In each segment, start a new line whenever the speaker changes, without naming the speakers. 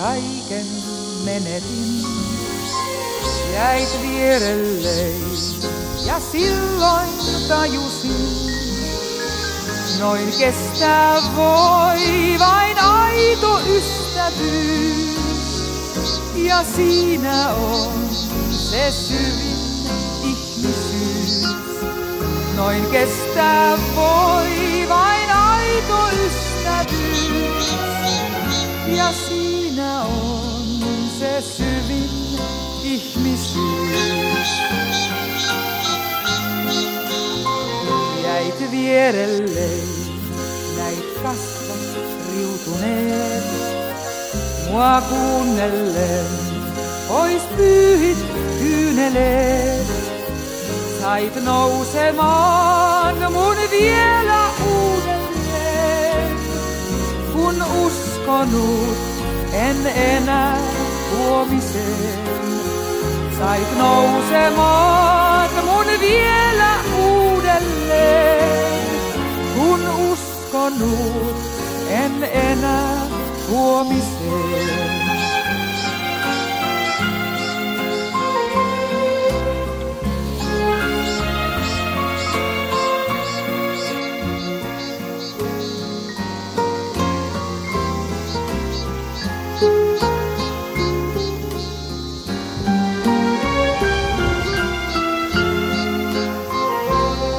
kaiken menetin. Jäit vierelleni ja silloin tajusin, noin kestää voi vain aito ystävyys. Ja siinä on se syvin ihmisyys. Noin kestää voi vain aito ystävyys. Ja siinä on se syvin ihmisyys. Jäit vierelleni, näit kasvot riutuneet. Mua kuunnellen ois pyyhit kyyneleet. Sait nousemaan mun vielä uudelleen. Kun uskonut en enää huomiseen. Sait nousemaan mun vielä uudelleen. Kun uskonut en enää huomiseen.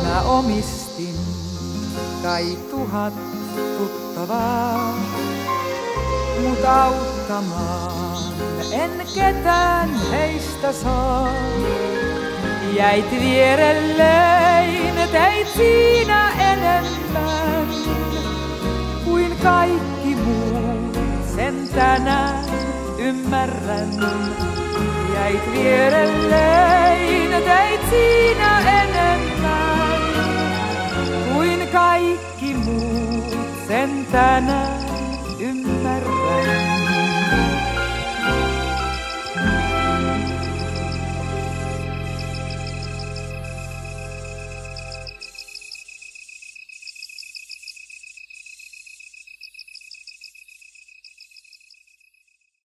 Mä omistin kai 1000 tuttavaa, mut auttamaan en ketään heistä saa. Jäit vierelleen, teit siinä enemmän kuin kaikki muut, sen tänään ymmärrän. Jäit vierelleen, teit siinä enemmän kuin kaikki muut, sen tänään